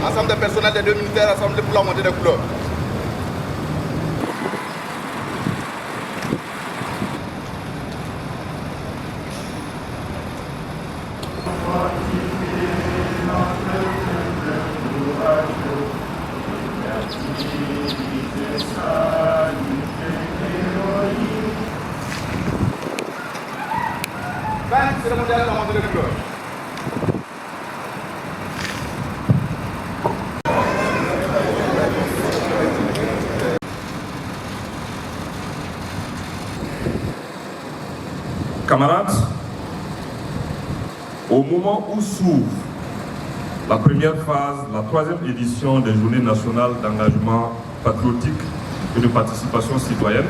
ensemble des personnels des deux ministères assemblés pour la montée des couleurs. Cérémonial de la montée des couleurs. Camarades, au moment où s'ouvre la première phase, la troisième édition des Journées nationales d'engagement patriotique et de participation citoyenne,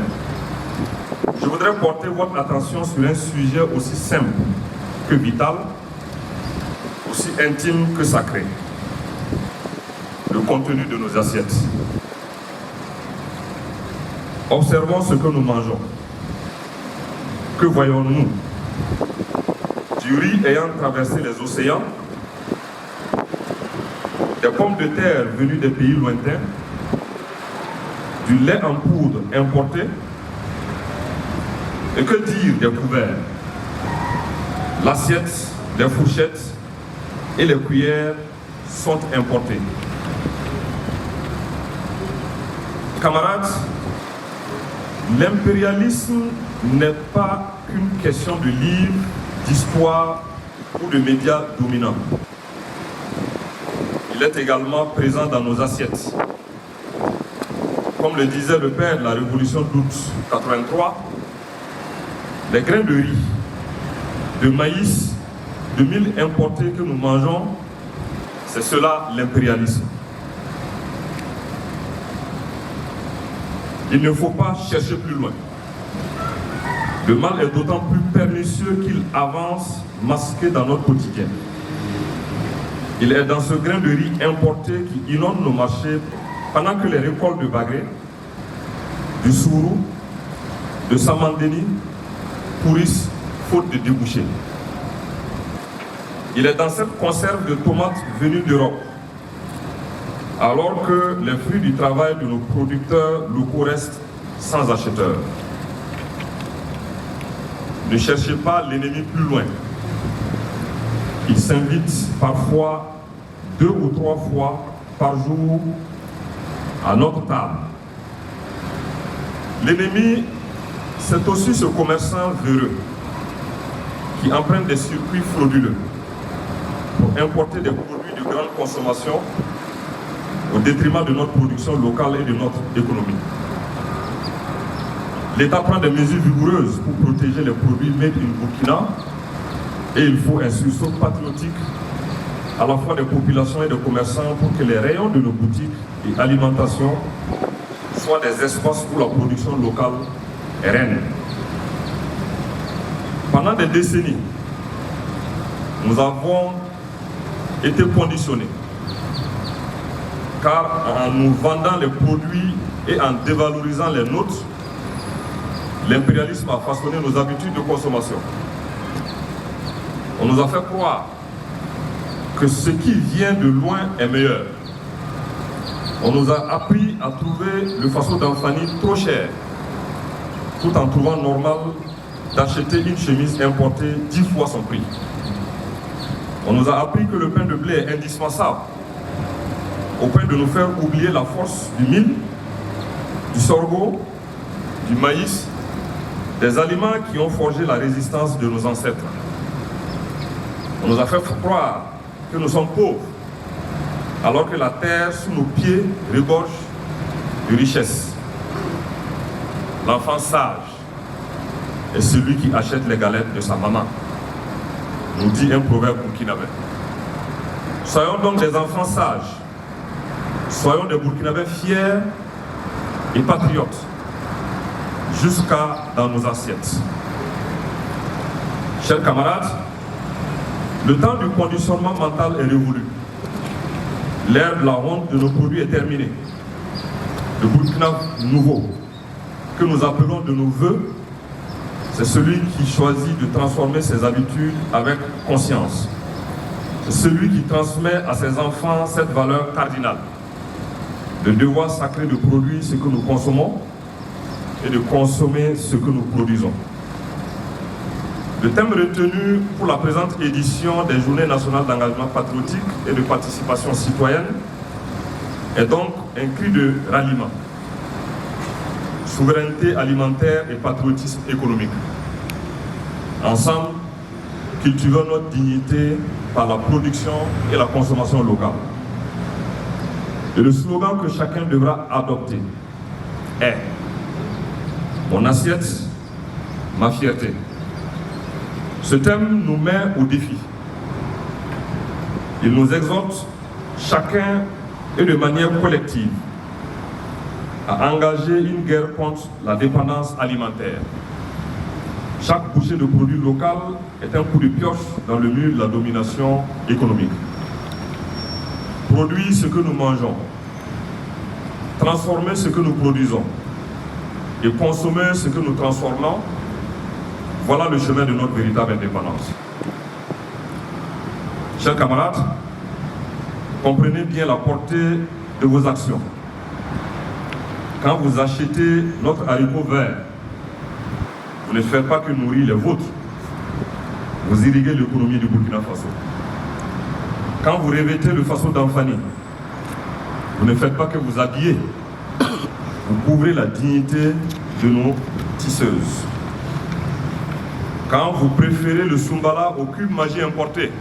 je voudrais porter votre attention sur un sujet aussi simple que vital, aussi intime que sacré, le contenu de nos assiettes. Observons ce que nous mangeons. Que voyons-nous? Du riz ayant traversé les océans, des pommes de terre venues des pays lointains, du lait en poudre importé, et que dire des couverts? L'assiette, les fourchettes et les cuillères sont importées. Camarades, l'impérialisme n'est pas qu'une question de livres, d'histoire ou de médias dominants. Il est également présent dans nos assiettes. Comme le disait le père de la Révolution d'août 83, les grains de riz, de maïs, de mil importés que nous mangeons, c'est cela l'impérialisme. Il ne faut pas chercher plus loin. Le mal est d'autant plus pernicieux qu'il avance masqué dans notre quotidien. Il est dans ce grain de riz importé qui inonde nos marchés pendant que les récoltes de Bagré, du Sourou, de Samandeni pourrissent faute de débouchés. Il est dans cette conserve de tomates venues d'Europe, alors que les fruits du travail de nos producteurs locaux restent sans acheteurs. Ne cherchez pas l'ennemi plus loin. Il s'invite parfois 2 ou 3 fois par jour à notre table. L'ennemi, c'est aussi ce commerçant véreux qui emprunte des circuits frauduleux pour importer des produits de grande consommation au détriment de notre production locale et de notre économie. L'État prend des mesures vigoureuses pour protéger les produits made in Burkina et il faut un sursaut patriotique à la fois des populations et des commerçants pour que les rayons de nos boutiques et alimentation soient des espaces où la production locale est reine. Pendant des décennies, nous avons été conditionnés car en nous vendant les produits et en dévalorisant les nôtres, l'impérialisme a façonné nos habitudes de consommation. On nous a fait croire que ce qui vient de loin est meilleur. On nous a appris à trouver le façon d'enfanir trop cher, tout en trouvant normal d'acheter une chemise importée 10 fois son prix. On nous a appris que le pain de blé est indispensable, au point de nous faire oublier la force du mil, du sorgho, du maïs, des aliments qui ont forgé la résistance de nos ancêtres. On nous a fait croire que nous sommes pauvres, alors que la terre sous nos pieds regorge de richesses. L'enfant sage est celui qui achète les galettes de sa maman, nous dit un proverbe burkinabé. Soyons donc des enfants sages, soyons des Burkinabés fiers et patriotes, jusqu'à dans nos assiettes. Chers camarades, le temps du conditionnement mental est révolu. L'ère de la honte de nos produits est terminée. Le Burkina nouveau, que nous appelons de nos voeux, c'est celui qui choisit de transformer ses habitudes avec conscience. celui qui transmet à ses enfants cette valeur cardinale, le devoir sacré de produire ce que nous consommons et de consommer ce que nous produisons. Le thème retenu pour la présente édition des Journées nationales d'engagement patriotique et de participation citoyenne est donc un cri de ralliement. Souveraineté alimentaire et patriotisme économique. Ensemble, cultivons notre dignité par la production et la consommation locale. Et le slogan que chacun devra adopter est « Mon assiette, ma fierté ». Ce thème nous met au défi. Il nous exhorte chacun et de manière collective à engager une guerre contre la dépendance alimentaire. Chaque bouchée de produits local est un coup de pioche dans le mur de la domination économique. Produire ce que nous mangeons, transformer ce que nous produisons et consommer ce que nous transformons, voilà le chemin de notre véritable indépendance. Chers camarades, comprenez bien la portée de vos actions. Quand vous achetez notre haricot vert, vous ne faites pas que nourrir les vôtres, vous irriguez l'économie du Burkina Faso. Quand vous revêtez le faso d'Anfani, vous ne faites pas que vous habillez, vous couvrez la dignité de nos tisseuses. Quand vous préférez le Soumbala au cube magie importé,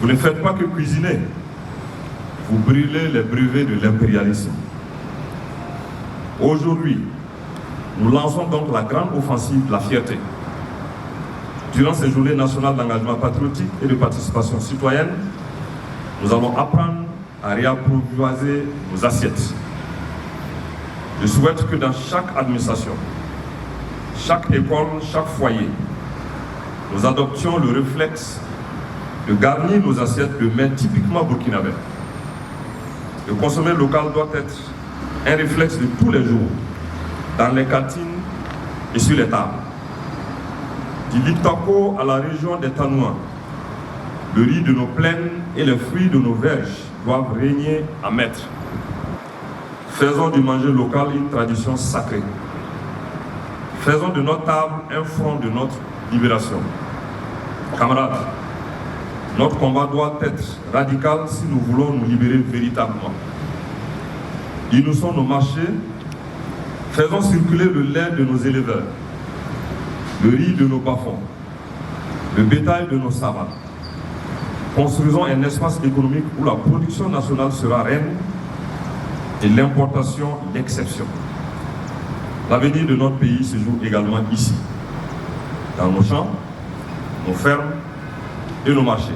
vous ne faites pas que cuisiner, vous brûlez les brevets de l'impérialisme. Aujourd'hui, nous lançons donc la grande offensive de la fierté. Durant ces journées nationales d'engagement patriotique et de participation citoyenne, nous allons apprendre à réapprivoiser nos assiettes. Je souhaite que dans chaque administration, chaque école, chaque foyer, nous adoptions le réflexe de garnir nos assiettes de mets typiquement burkinabés. Le consommer local doit être un réflexe de tous les jours, dans les cantines et sur les tables. Du Liptako à la région des Tanouans, le riz de nos plaines et les fruits de nos verges doivent régner en maître. Faisons du manger local une tradition sacrée. Faisons de notre table un front de notre libération. Camarades, notre combat doit être radical si nous voulons nous libérer véritablement. Inoussons nos marchés, faisons circuler le lait de nos éleveurs, le riz de nos bas-fonds, le bétail de nos savanes. Construisons un espace économique où la production nationale sera reine et l'importation l'exception. L'avenir de notre pays se joue également ici, dans nos champs, nos fermes et nos marchés.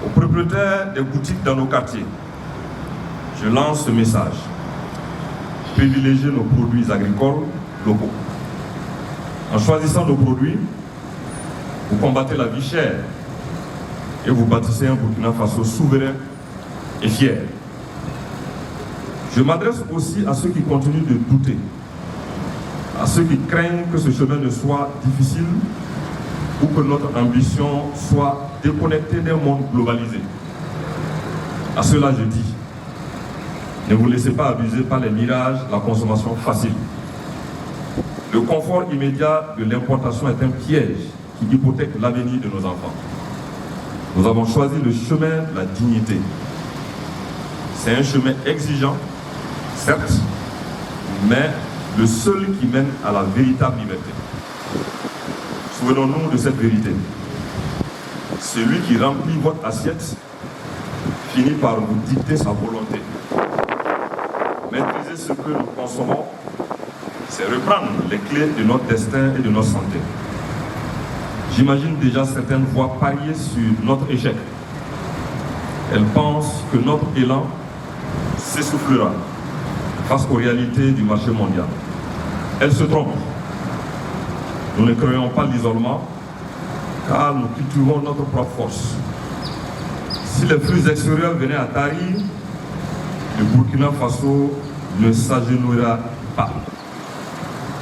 Aux propriétaires des boutiques dans nos quartiers, je lance ce message. Privilégiez nos produits agricoles locaux. En choisissant nos produits, vous combattez la vie chère et vous bâtissez un Burkina Faso souverain et fier. Je m'adresse aussi à ceux qui continuent de douter, à ceux qui craignent que ce chemin ne soit difficile ou que notre ambition soit déconnectée d'un monde globalisé. À cela je dis, ne vous laissez pas abuser par les mirages, la consommation facile. Le confort immédiat de l'importation est un piège qui hypothèque l'avenir de nos enfants. Nous avons choisi le chemin de la dignité. C'est un chemin exigeant, certes, mais le seul qui mène à la véritable liberté. Souvenons-nous de cette vérité. Celui qui remplit votre assiette finit par vous dicter sa volonté. Maîtriser ce que nous consommons, c'est reprendre les clés de notre destin et de notre santé. J'imagine déjà certaines voix parier sur notre échec. Elles pensent que notre élan s'essoufflera face aux réalités du marché mondial. Elles se trompent. Nous ne créons pas l'isolement, car nous cultivons notre propre force. Si les flux extérieurs venaient à tarir, le Burkina Faso ne s'agenouillera pas.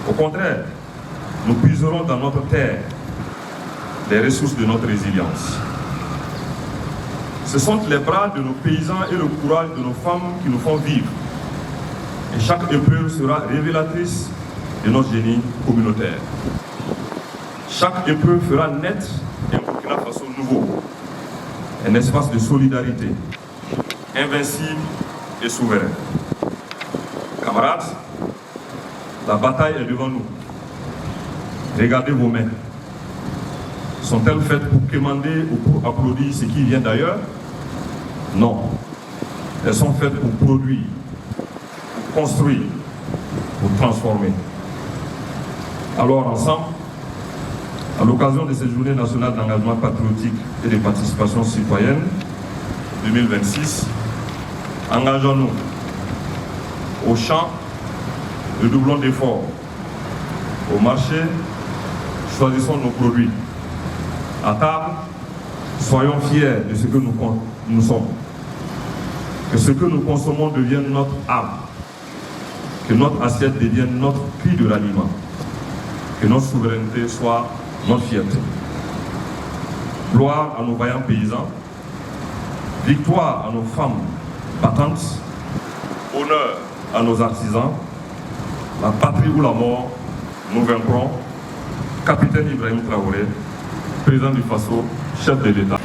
Au contraire, nous puiserons dans notre terre les ressources de notre résilience. Ce sont les bras de nos paysans et le courage de nos femmes qui nous font vivre. Et chaque épreuve sera révélatrice de notre génie communautaire. Chaque épreuve fera naître un Burkina Faso nouveau, un espace de solidarité, invincible et souverain. Camarades, la bataille est devant nous. Regardez vos mains. Sont-elles faites pour quémander ou pour applaudir ce qui vient d'ailleurs? Non. Elles sont faites pour produire, pour construire, pour transformer. Alors ensemble, à l'occasion de cette journée nationale d'engagement patriotique et de participation citoyenne 2026, engageons-nous au champ, redoublons d'efforts. Au marché, choisissons nos produits. À table, soyons fiers de ce que nous sommes. Que ce que nous consommons devienne notre âme. Que notre assiette devienne notre cri de ralliement. Que notre souveraineté soit notre fierté. Gloire à nos vaillants paysans. Victoire à nos femmes battantes. Honneur à nos artisans. La patrie ou la mort, nous vaincrons. Capitaine Ibrahim Traoré, président du Faso, chef de l'État.